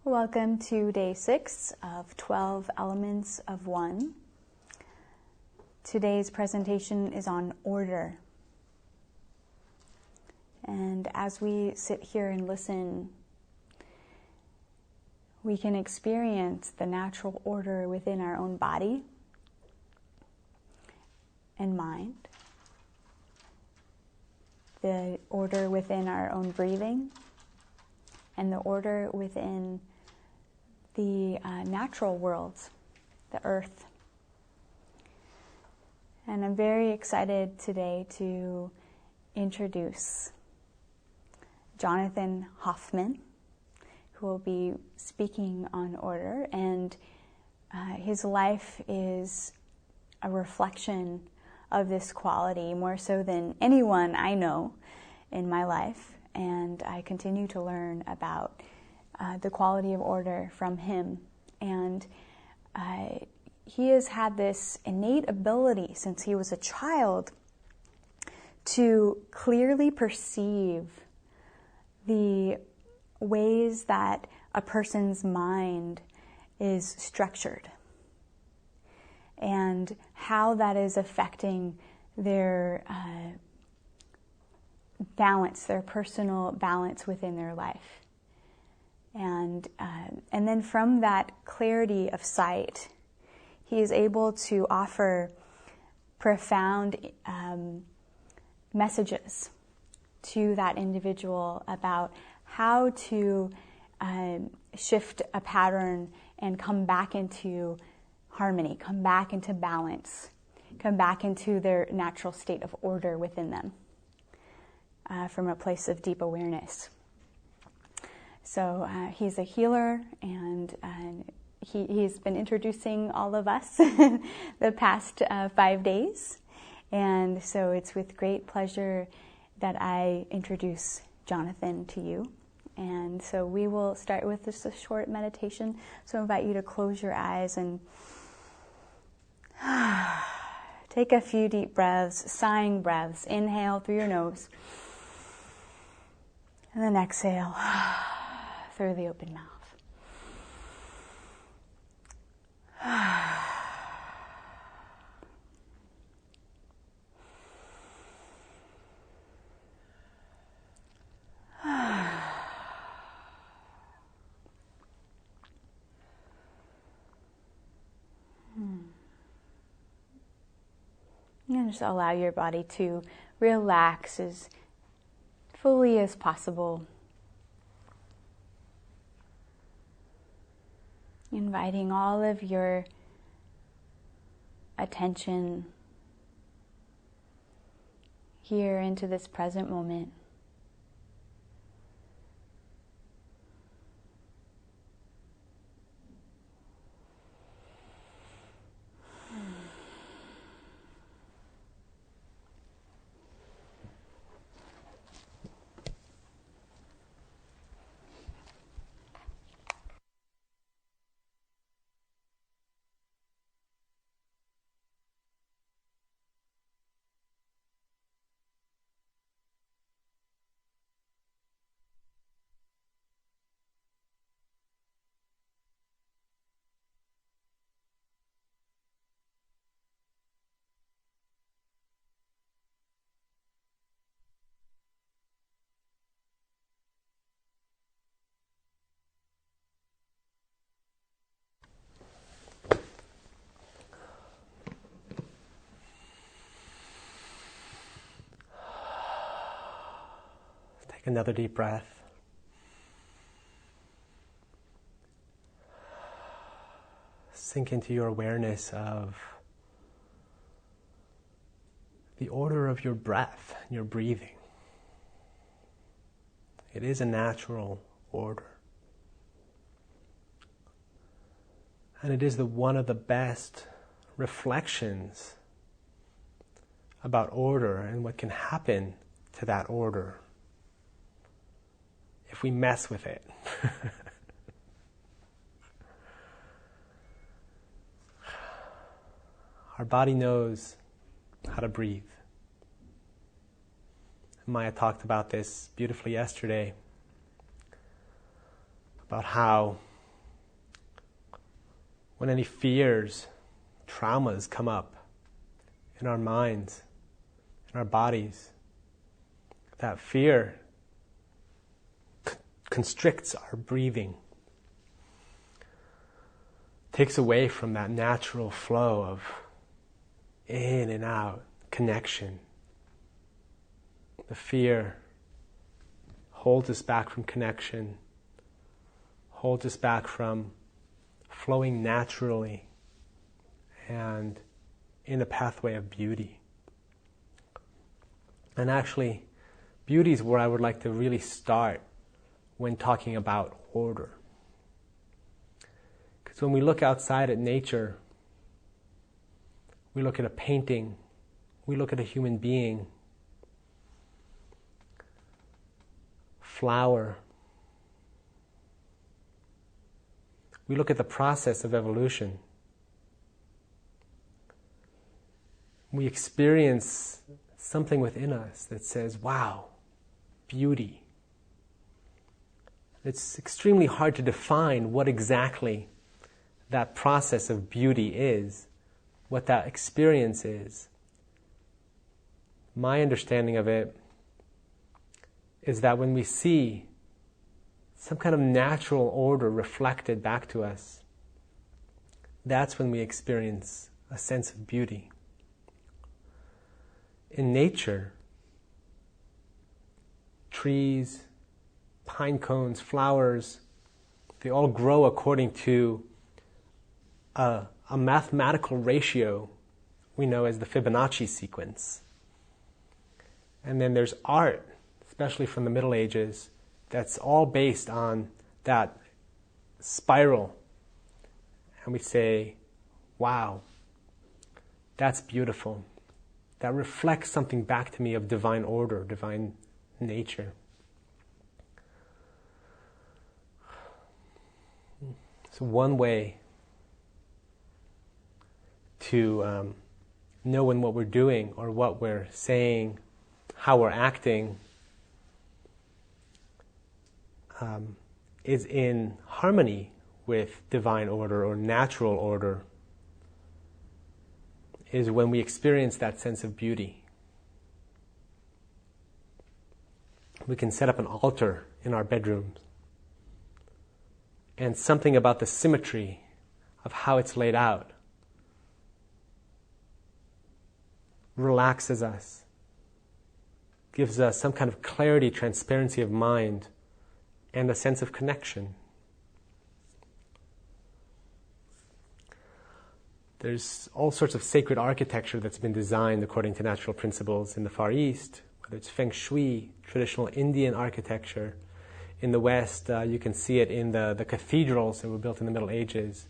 Welcome to day 6 of 12 Elements of One. Today's presentation is on order. And as we sit here and listen, we can experience the natural order within our own body and mind, the order within our own breathing, and the order within the natural worlds, the earth. And I'm very excited today to introduce Jonathan Hoffman, who will be speaking on order. And his life is a reflection of this quality more so than anyone I know in my life. And I continue to learn about the quality of order from him. And he has had this innate ability since he was a child to clearly perceive the ways that a person's mind is structured and how that is affecting their balance, their personal balance within their life. And then from that clarity of sight, he is able to offer profound messages to that individual about how to shift a pattern and come back into harmony, come back into balance, come back into their natural state of order within them from a place of deep awareness. So he's a healer, and he's been introducing all of us the past 5 days. And so it's with great pleasure that I introduce Jonathan to you. And so we will start with just a short meditation. So I invite you to close your eyes and take a few deep breaths, sighing breaths. Inhale through your nose. And then exhale through the open mouth. And just allow your body to relax as fully as possible. Inviting all of your attention here into this present moment. Take another deep breath. Sink into your awareness of the order of your breath, your breathing. It is a natural order. And it is one of the best reflections about order and what can happen to that order if we mess with it. Our body knows how to breathe. Maya talked about this beautifully yesterday, about how when any fears, traumas come up in our minds, in our bodies, that fear constricts our breathing, takes away from that natural flow of in and out connection. The fear holds us back from connection, holds us back from flowing naturally and in a pathway of beauty. And actually, beauty is where I would like to really start when talking about order. Because when we look outside at nature, we look at a painting, we look at a human being, flower, we look at the process of evolution. We experience something within us that says, wow, beauty. It's extremely hard to define what exactly that process of beauty is, what that experience is. My understanding of it is that when we see some kind of natural order reflected back to us, that's when we experience a sense of beauty. In nature, trees, pine cones, flowers, they all grow according to a mathematical ratio we know as the Fibonacci sequence. And then there's art, especially from the Middle Ages, that's all based on that spiral. And we say, wow, that's beautiful. That reflects something back to me of divine order, divine nature. So one way to know when what we're doing or what we're saying, how we're acting, is in harmony with divine order or natural order, is when we experience that sense of beauty. We can set up an altar in our bedrooms, and something about the symmetry of how it's laid out relaxes us, gives us some kind of clarity, transparency of mind, and a sense of connection. There's all sorts of sacred architecture that's been designed according to natural principles in the Far East, whether it's Feng Shui, traditional Indian architecture. In the West, you can see it in the cathedrals that were built in the Middle Ages.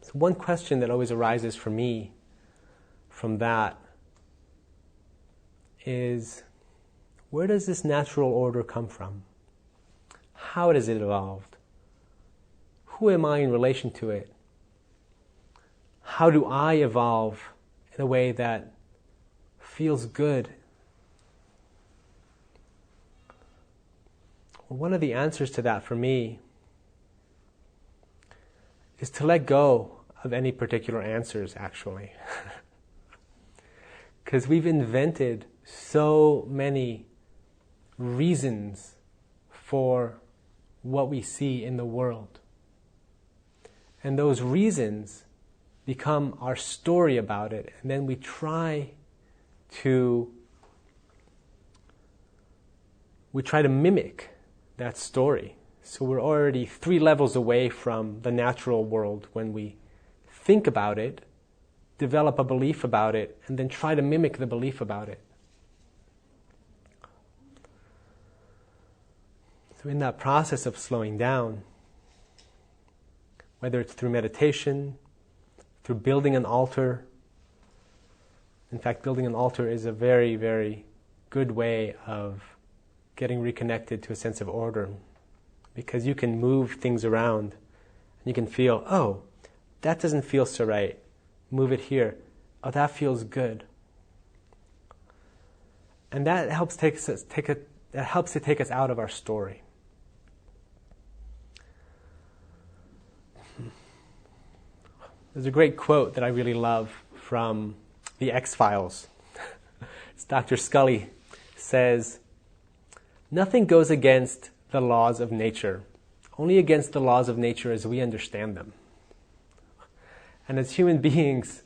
So one question that always arises for me from that is, where does this natural order come from? How has it evolved? Who am I in relation to it? How do I evolve in a way that feels good? Well, one of the answers to that for me is to let go of any particular answers, actually. Because we've invented so many reasons for what we see in the world. And those reasons become our story about it. And then we try to mimic that story. So we're already 3 levels away from the natural world when we think about it, develop a belief about it, and then try to mimic the belief about it. So in that process of slowing down, whether it's through meditation, through building an altar. In fact, building an altar is a very, very good way of getting reconnected to a sense of order, because you can move things around and you can feel, oh, that doesn't feel so right. Move it here. Oh, that feels good. And that helps to take us out of our story. There's a great quote that I really love from The X-Files. It's Dr. Scully says, "Nothing goes against the laws of nature, only against the laws of nature as we understand them." And as human beings,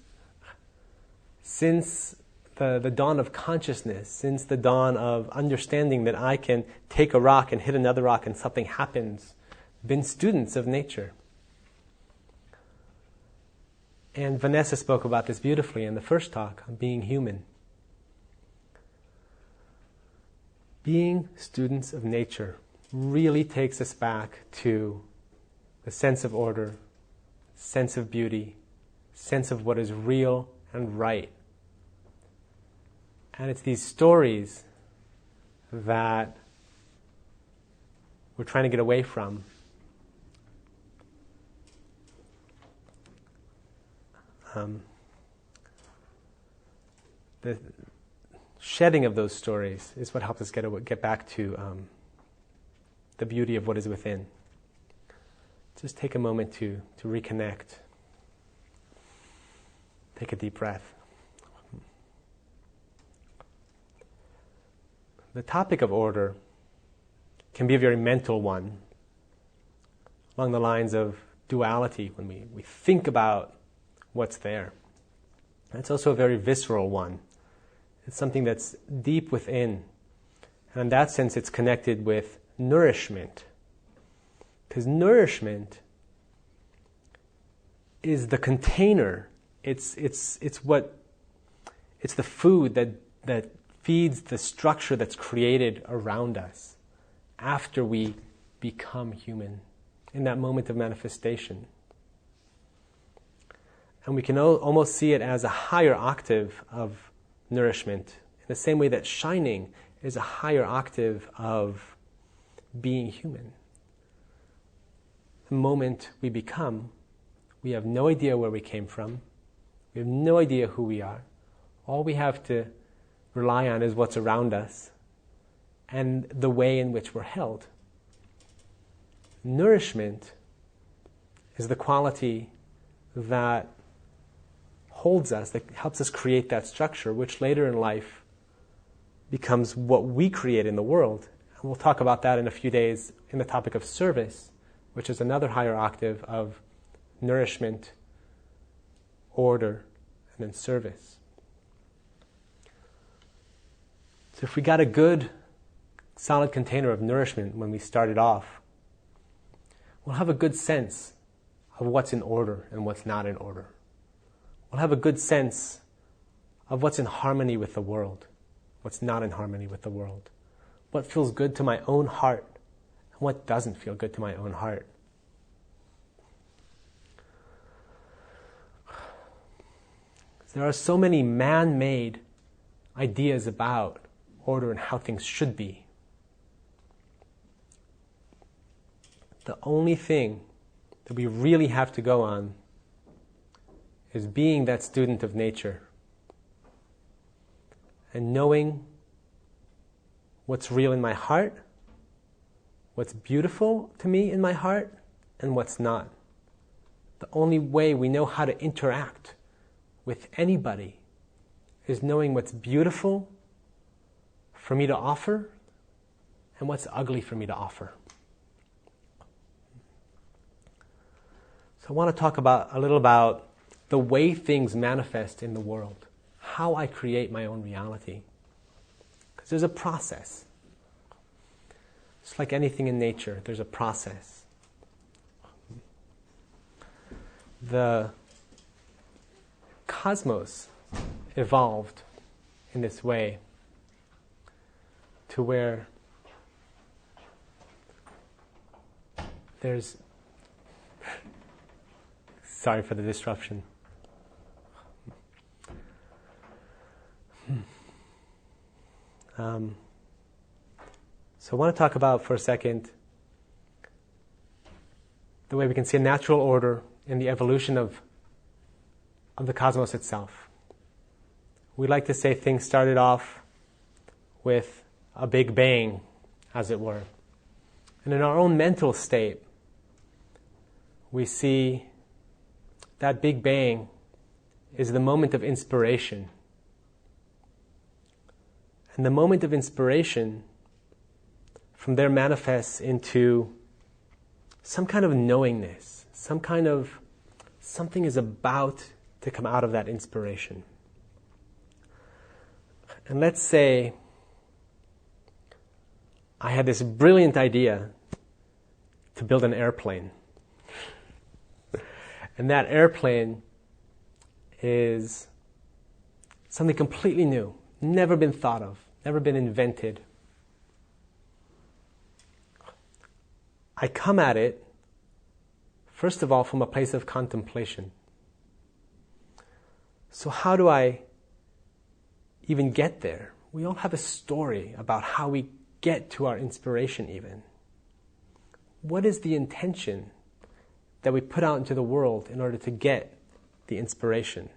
since the dawn of consciousness, since the dawn of understanding that I can take a rock and hit another rock and something happens, been students of nature. And Vanessa spoke about this beautifully in the first talk on being human. Being students of nature really takes us back to the sense of order, sense of beauty, sense of what is real and right. And it's these stories that we're trying to get away from. The shedding of those stories is what helps us get back to the beauty of what is within. Just take a moment to reconnect. Take a deep breath. The topic of order can be a very mental one, along the lines of duality, when we think about what's there. It's also a very visceral one. It's something that's deep within. And in that sense, it's connected with nourishment. Because nourishment is the container. It's the food that feeds the structure that's created around us after we become human, in that moment of manifestation. And we can almost see it as a higher octave of nourishment, in the same way that shining is a higher octave of being human. The moment we become, we have no idea where we came from. We have no idea who we are. All we have to rely on is what's around us and the way in which we're held. Nourishment is the quality that holds us, that helps us create that structure, which later in life becomes what we create in the world. And we'll talk about that in a few days in the topic of service, which is another higher octave of nourishment, order, and then service. So if we got a good, solid container of nourishment when we started off, we'll have a good sense of what's in order and what's not in order. We'll have a good sense of what's in harmony with the world, what's not in harmony with the world, what feels good to my own heart, and what doesn't feel good to my own heart. There are so many man-made ideas about order and how things should be. The only thing that we really have to go on is being that student of nature and knowing what's real in my heart, what's beautiful to me in my heart, and what's not. The only way we know how to interact with anybody is knowing what's beautiful for me to offer and what's ugly for me to offer. So I want to talk a little about the way things manifest in the world, how I create my own reality. Because there's a process. It's like anything in nature, there's a process. The cosmos evolved in this way to where there's... Sorry for the disruption. So I want to talk about for a second the way we can see a natural order in the evolution of the cosmos itself. We like to say things started off with a big bang, as it were. And in our own mental state, we see that Big Bang is the moment of inspiration. And the moment of inspiration from there manifests into some kind of knowingness, some kind of something is about to come out of that inspiration. And let's say I had this brilliant idea to build an airplane. And that airplane is something completely new, never been thought of, never been invented. I come at it, first of all, from a place of contemplation. So how do I even get there? We all have a story about how we get to our inspiration even. What is the intention that we put out into the world in order to get the inspiration?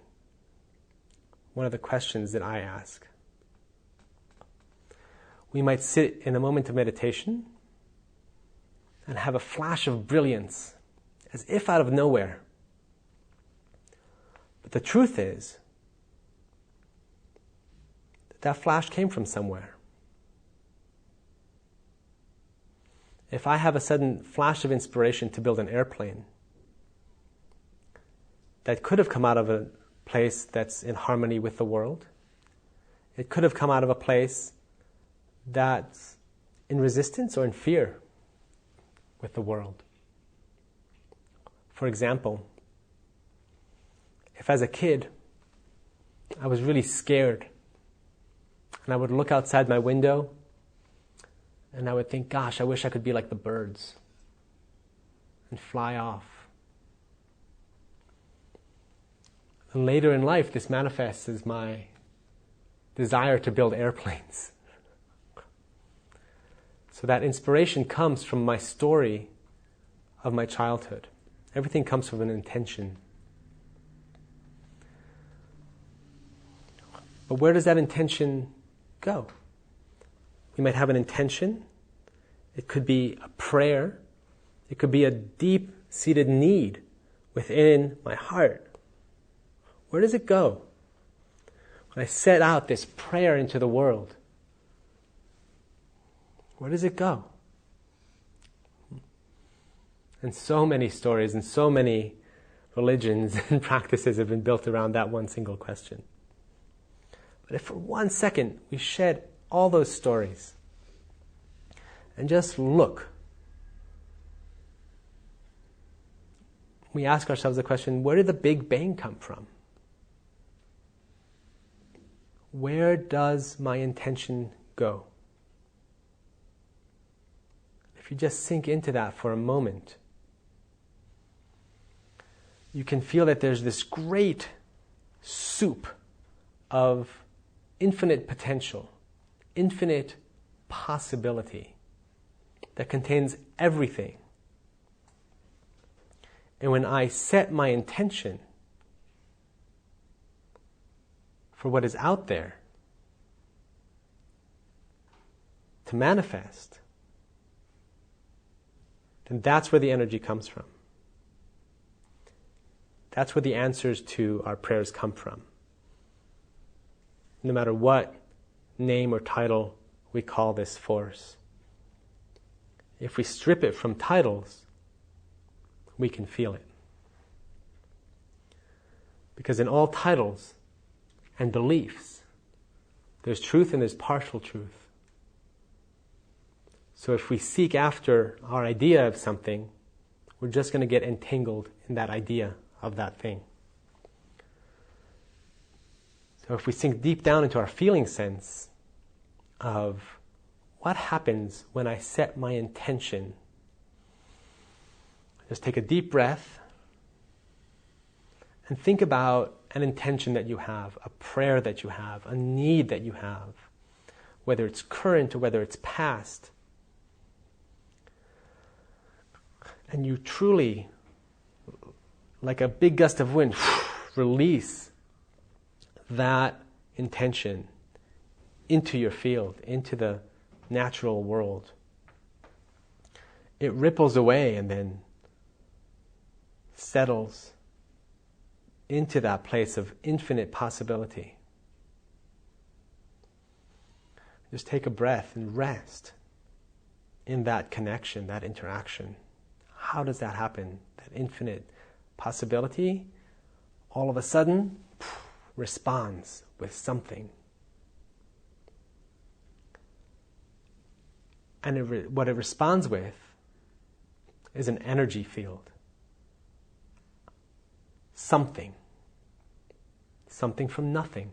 One of the questions that I ask. We might sit in a moment of meditation and have a flash of brilliance, as if out of nowhere. But the truth is that that flash came from somewhere. If I have a sudden flash of inspiration to build an airplane, that could have come out of a place that's in harmony with the world. It could have come out of a place that's in resistance or in fear with the world. For example, if as a kid I was really scared and I would look outside my window and I would think, gosh, I wish I could be like the birds and fly off. And later in life, this manifests as my desire to build airplanes. So that inspiration comes from my story of my childhood. Everything comes from an intention. But where does that intention go? We might have an intention. It could be a prayer. It could be a deep-seated need within my heart. Where does it go? When I set out this prayer into the world, where does it go? And so many stories and so many religions and practices have been built around that one single question. But if for 1 second we shed all those stories and just look, we ask ourselves the question, where did the Big Bang come from? Where does my intention go? If you just sink into that for a moment, you can feel that there's this great soup of infinite potential, infinite possibility that contains everything. And when I set my intention for what is out there to manifest, then that's where the energy comes from. That's where the answers to our prayers come from. No matter what name or title we call this force. If we strip it from titles, we can feel it. Because in all titles and beliefs, there's truth and there's partial truth. So if we seek after our idea of something, we're just going to get entangled in that idea of that thing. So if we sink deep down into our feeling sense of what happens when I set my intention, just take a deep breath and think about an intention that you have, a prayer that you have, a need that you have, whether it's current or whether it's past. And you truly, like a big gust of wind, release that intention into your field, into the natural world. It ripples away and then settles into that place of infinite possibility. Just take a breath and rest in that connection, that interaction. How does that happen? That infinite possibility all of a sudden responds with something. And what it responds with is an energy field. Something from nothing.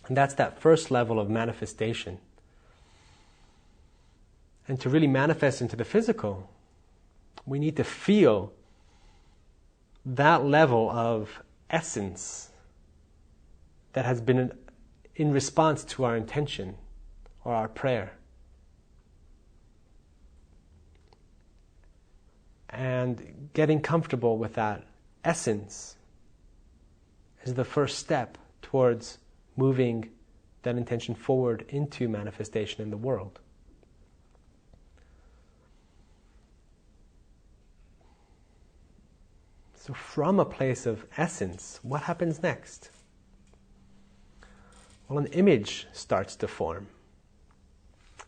And that's that first level of manifestation. And to really manifest into the physical, we need to feel that level of essence that has been in response to our intention or our prayer. And getting comfortable with that essence is the first step towards moving that intention forward into manifestation in the world. So from a place of essence, what happens next? Well, an image starts to form.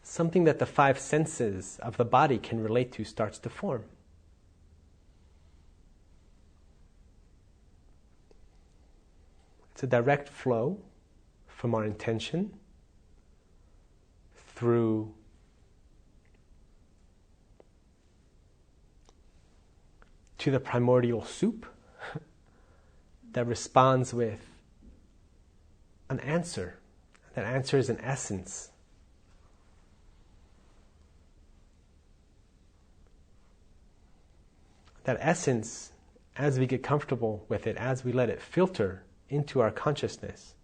Something that the five senses of the body can relate to starts to form. It's a direct flow from our intention through to the primordial soup that responds with an answer. That answer is an essence. That essence, as we get comfortable with it, as we let it filter into our consciousness,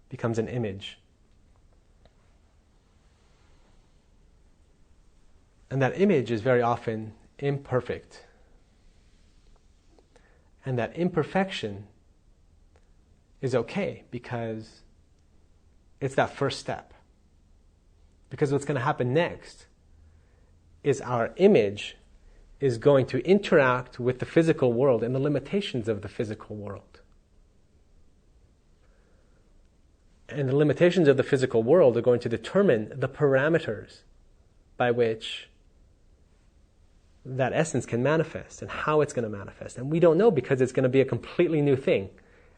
becomes an image. And that image is very often imperfect. And that imperfection is okay because it's that first step. Because what's going to happen next is our image is going to interact with the physical world and the limitations of the physical world. And the limitations of the physical world are going to determine the parameters by which that essence can manifest and how it's going to manifest. And we don't know because it's going to be a completely new thing.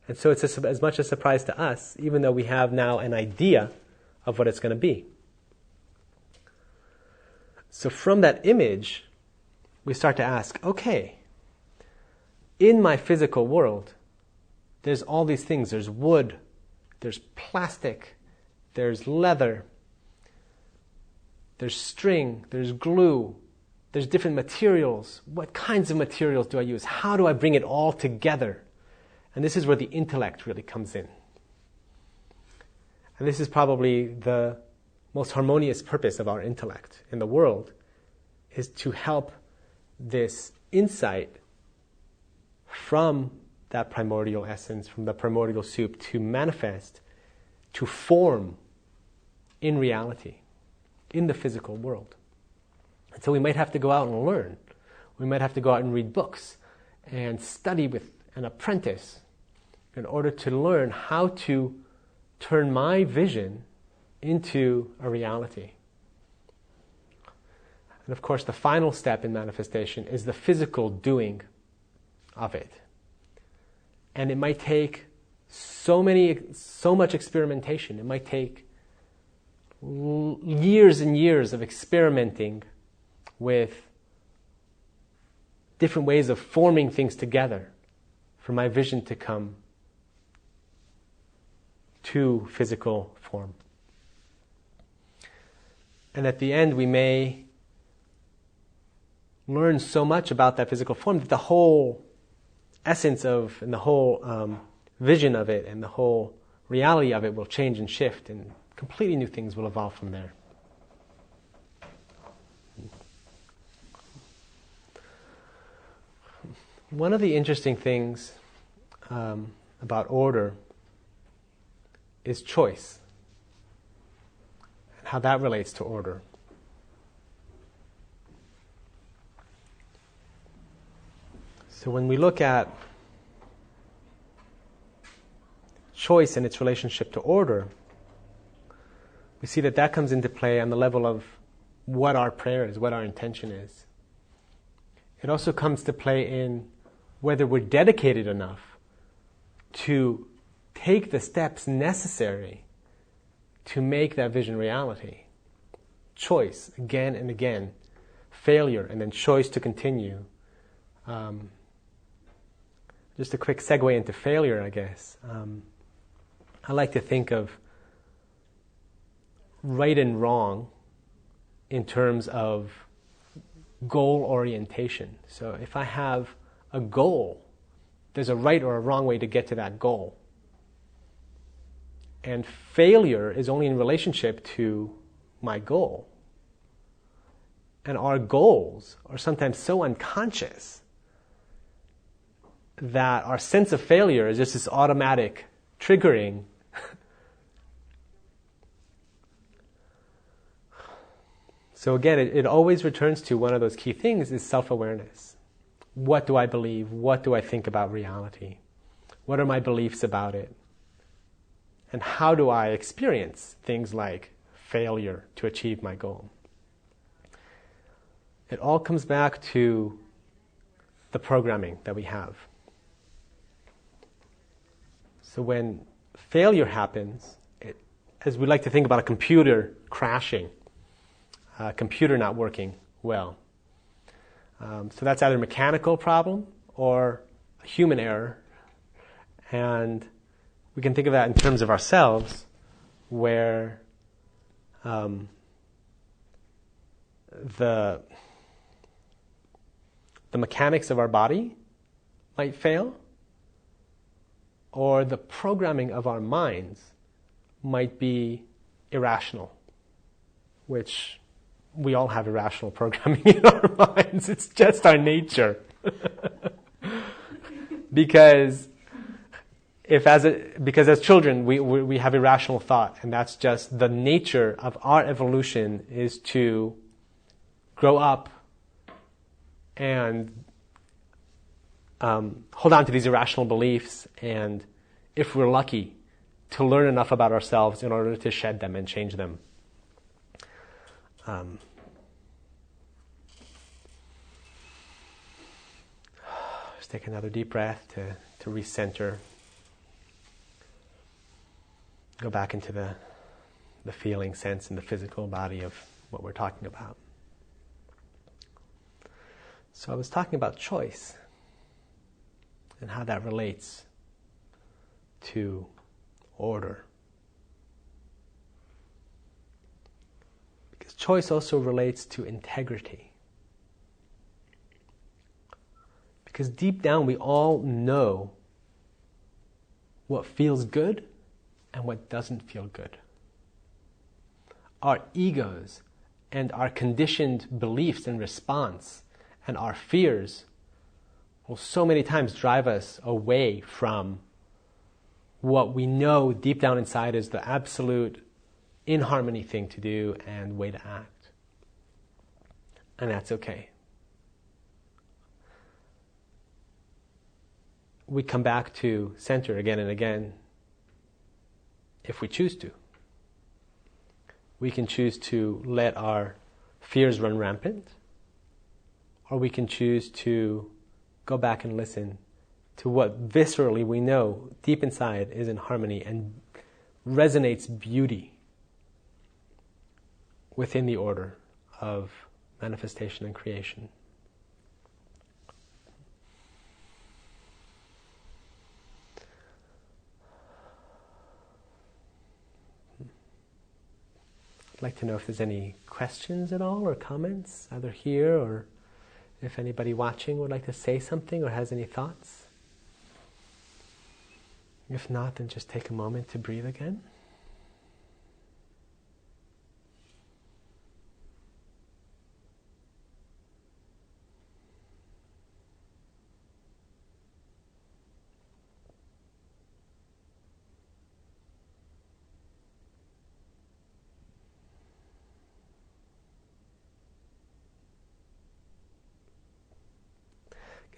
And so it's as much a surprise to us, even though we have now an idea of what it's going to be. So from that image, we start to ask, okay, in my physical world, there's all these things. There's wood, there's plastic, there's leather, there's string, there's glue, there's different materials. What kinds of materials do I use? How do I bring it all together? And this is where the intellect really comes in. And this is probably the most harmonious purpose of our intellect in the world, is to help this insight from that primordial essence, from the primordial soup, to manifest, to form in reality, in the physical world. And so we might have to go out and learn. We might have to go out and read books and study with an apprentice in order to learn how to turn my vision into a reality. And of course, the final step in manifestation is the physical doing of it. And it might take so much experimentation. It might take years and years of experimenting with different ways of forming things together for my vision to come to physical form. And at the end, we may learn so much about that physical form that the whole essence of, and the whole vision of it, and the whole reality of it will change and shift, and completely new things will evolve from there. One of the interesting things about order is choice, and how that relates to order. So when we look at choice and its relationship to order, we see that that comes into play on the level of what our prayer is, what our intention is. It also comes to play in whether we're dedicated enough to take the steps necessary to make that vision reality. Choice, again and again. Failure, and then choice to continue. Just a quick segue into failure, I guess. I like to think of right and wrong in terms of goal orientation. So if I have a goal, there's a right or a wrong way to get to that goal. And failure is only in relationship to my goal. And our goals are sometimes so unconscious that our sense of failure is just this automatic triggering. So again, it always returns to one of those key things is self-awareness. What do I believe? What do I think about reality? What are my beliefs about it? And how do I experience things like failure to achieve my goal? It all comes back to the programming that we have. So when failure happens, as we like to think about a computer crashing, a computer not working well. So that's either a mechanical problem or a human error. And we can think of that in terms of ourselves, where the mechanics of our body might fail, or the programming of our minds might be irrational, which we all have irrational programming in our minds. It's just our nature. Because as children we have irrational thought, and that's just the nature of our evolution, is to grow up and hold on to these irrational beliefs, and if we're lucky, to learn enough about ourselves in order to shed them and change them. Just take another deep breath to recenter. Go back into the feeling sense and the physical body of what we're talking about. So I was talking about choice and how that relates to order. Because choice also relates to integrity. Because deep down we all know what feels good and what doesn't feel good. Our egos and our conditioned beliefs and response and our fears will so many times drive us away from what we know deep down inside is the absolute in harmony thing to do and way to act. And that's okay. We come back to center again and again if we choose to. We can choose to let our fears run rampant, or we can choose to go back and listen to what viscerally we know deep inside is in harmony and resonates beauty within the order of manifestation and creation. I'd like to know if there's any questions at all or comments, either here or if anybody watching would like to say something or has any thoughts. If not, then just take a moment to breathe again.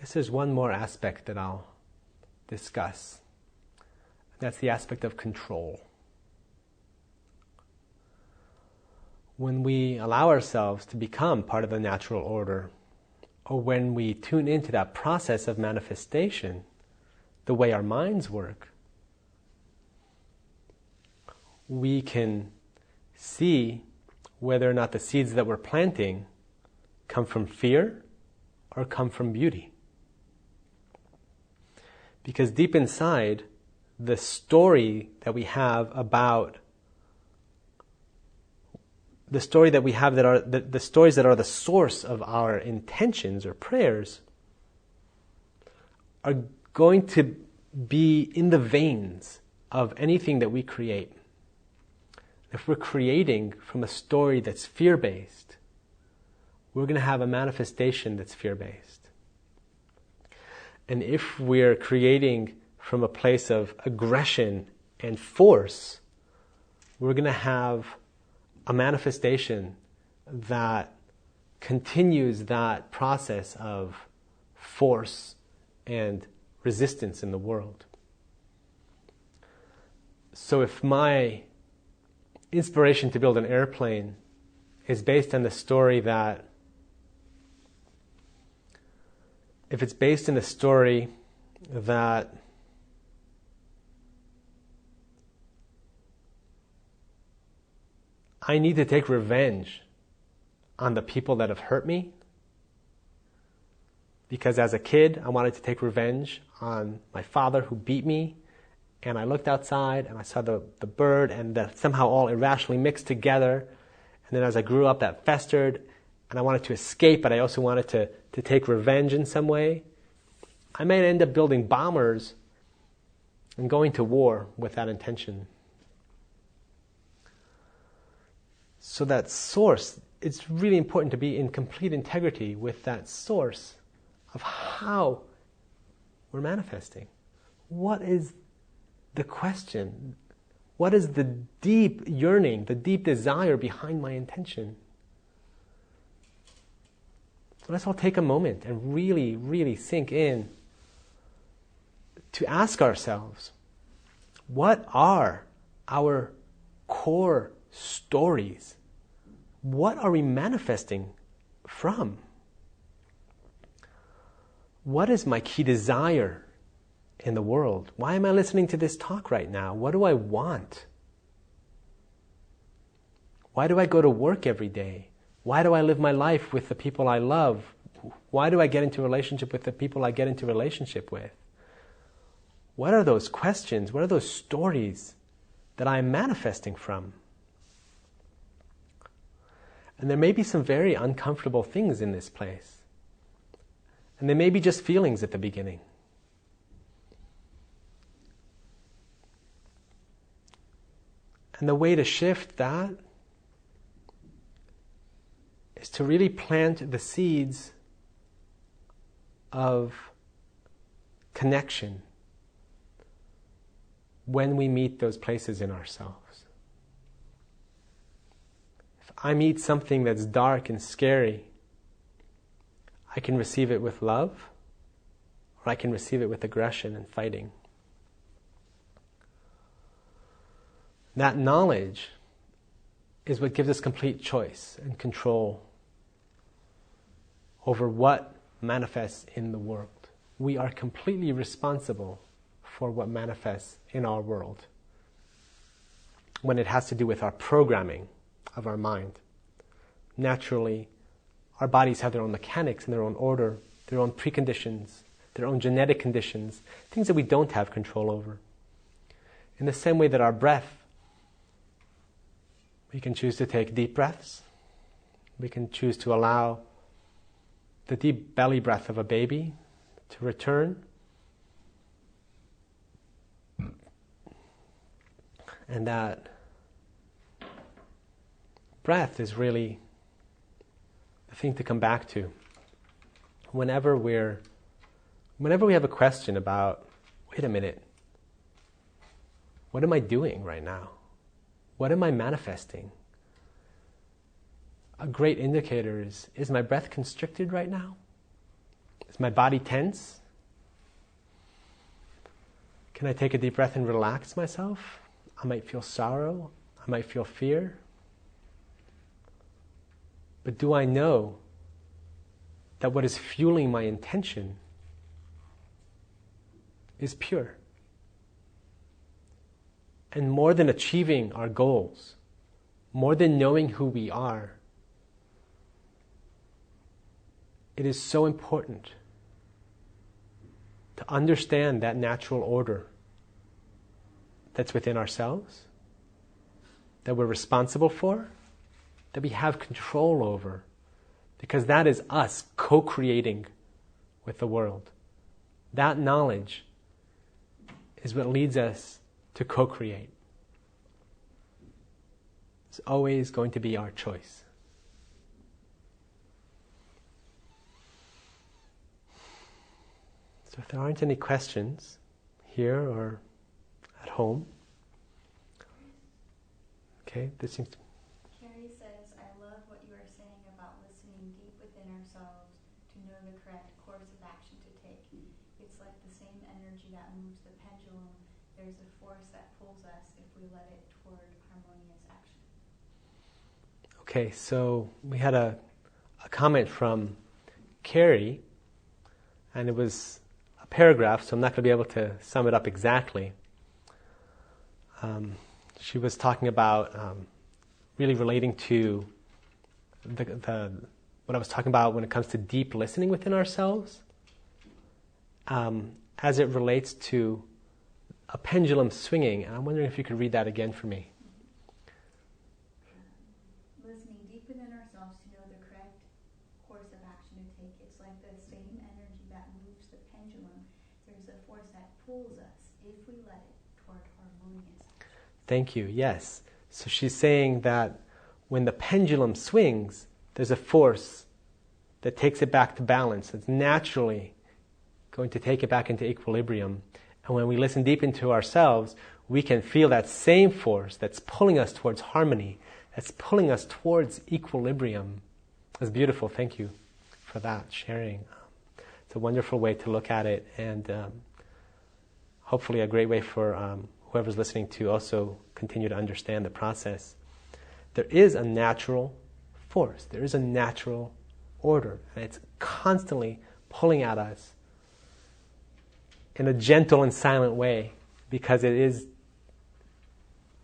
guess there's one more aspect that I'll discuss. That's the aspect of control. When we allow ourselves to become part of the natural order, or when we tune into that process of manifestation, the way our minds work, we can see whether or not the seeds that we're planting come from fear or come from beauty. Because deep inside, the story that we have about the stories that are the source of our intentions or prayers are going to be in the veins of anything that we create. If we're creating from a story that's fear-based, we're going to have a manifestation that's fear-based. And if we're creating from a place of aggression and force, we're going to have a manifestation that continues that process of force and resistance in the world. So if my inspiration to build an airplane is based on the story that, if it's based in a story that I need to take revenge on the people that have hurt me, because as a kid I wanted to take revenge on my father who beat me, and I looked outside and I saw the bird, and that somehow all irrationally mixed together, and then as I grew up that festered, and I wanted to escape, but I also wanted to take revenge in some way. I might end up building bombers and going to war with that intention. So that source, it's really important to be in complete integrity with that source of how we're manifesting. What is the question? What is the deep yearning, the deep desire behind my intention? So let's all take a moment and really, really sink in to ask ourselves, what are our core stories? What are we manifesting from? What is my key desire in the world? Why am I listening to this talk right now? What do I want? Why do I go to work every day? Why do I live my life with the people I love? Why do I get into a relationship with the people I get into a relationship with? What are those questions? What are those stories that I am manifesting from? And there may be some very uncomfortable things in this place. And they may be just feelings at the beginning. And the way to shift that is to really plant the seeds of connection when we meet those places in ourselves. If I meet something that's dark and scary, I can receive it with love, or I can receive it with aggression and fighting. That knowledge is what gives us complete choice and control over what manifests in the world. We are completely responsible for what manifests in our world when it has to do with our programming of our mind. Naturally, our bodies have their own mechanics and their own order, their own preconditions, their own genetic conditions, things that we don't have control over. In the same way that our breath, we can choose to take deep breaths. We can choose to allow the deep belly breath of a baby to return. And that breath is really the thing to come back to whenever we have a question about, wait a minute, what am I doing right now? What am I manifesting? A great indicator is my breath constricted right now? Is my body tense? Can I take a deep breath and relax myself? I might feel sorrow. I might feel fear. But do I know that what is fueling my intention is pure? And more than achieving our goals, more than knowing who we are, it is so important to understand that natural order that's within ourselves, that we're responsible for, that we have control over, because that is us co-creating with the world. That knowledge is what leads us to co-create. It's always going to be our choice. So if there aren't any questions here or at home, okay, this seems to... Carrie says, I love what you are saying about listening deep within ourselves to know the correct course of action to take. It's like the same energy that moves the pendulum. There's a force that pulls us if we let it toward harmonious action. Okay, so we had a comment from Carrie, and it was a paragraph, so I'm not going to be able to sum it up exactly. She was talking about really relating to what I was talking about when it comes to deep listening within ourselves, as it relates to a pendulum swinging. And I'm wondering if you could read that again for me. Listening deep within ourselves to know the correct course of action to take. It's like the same energy that moves the pendulum. There's a force that pulls us if we let it toward harmonious action. Thank you, yes. So she's saying that when the pendulum swings, there's a force that takes it back to balance. It's naturally going to take it back into equilibrium. And when we listen deep into ourselves, we can feel that same force that's pulling us towards harmony, that's pulling us towards equilibrium. That's beautiful. Thank you for that sharing. It's a wonderful way to look at it, and hopefully a great way for whoever's listening to also continue to understand the process. There is a natural force. There is a natural order, and it's constantly pulling at us in a gentle and silent way, because it is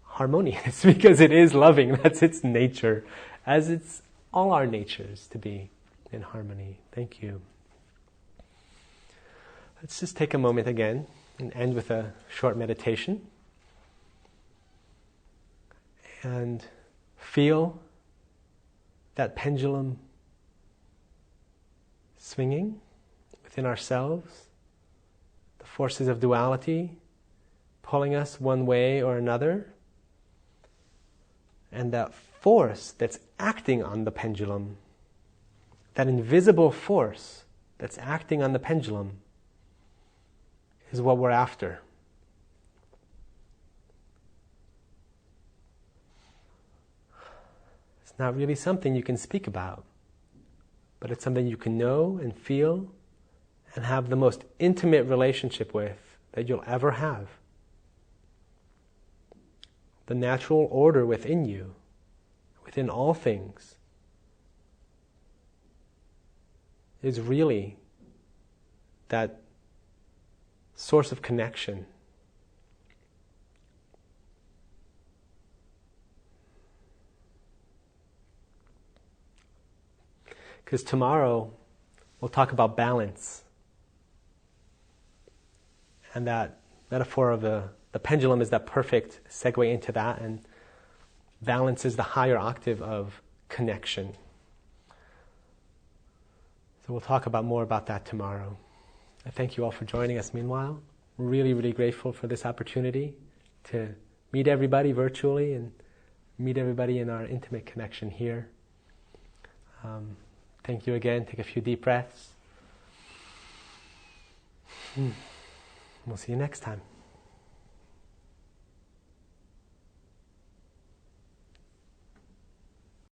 harmonious, because it is loving. That's its nature, as it's all our natures to be in harmony. Thank you. Let's just take a moment again and end with a short meditation. And feel that pendulum swinging within ourselves, the forces of duality pulling us one way or another, and that force that's acting on the pendulum, that invisible force that's acting on the pendulum, is what we're after. It's not really something you can speak about, but it's something you can know and feel and have the most intimate relationship with that you'll ever have. The natural order within you, within all things, is really that source of connection. Because tomorrow we'll talk about balance. And that metaphor of the pendulum is that perfect segue into that, and balance is the higher octave of connection. So we'll talk more about that tomorrow. I thank you all for joining us meanwhile. Really, really grateful for this opportunity to meet everybody virtually and meet everybody in our intimate connection here. Thank you again. Take a few deep breaths. We'll see you next time.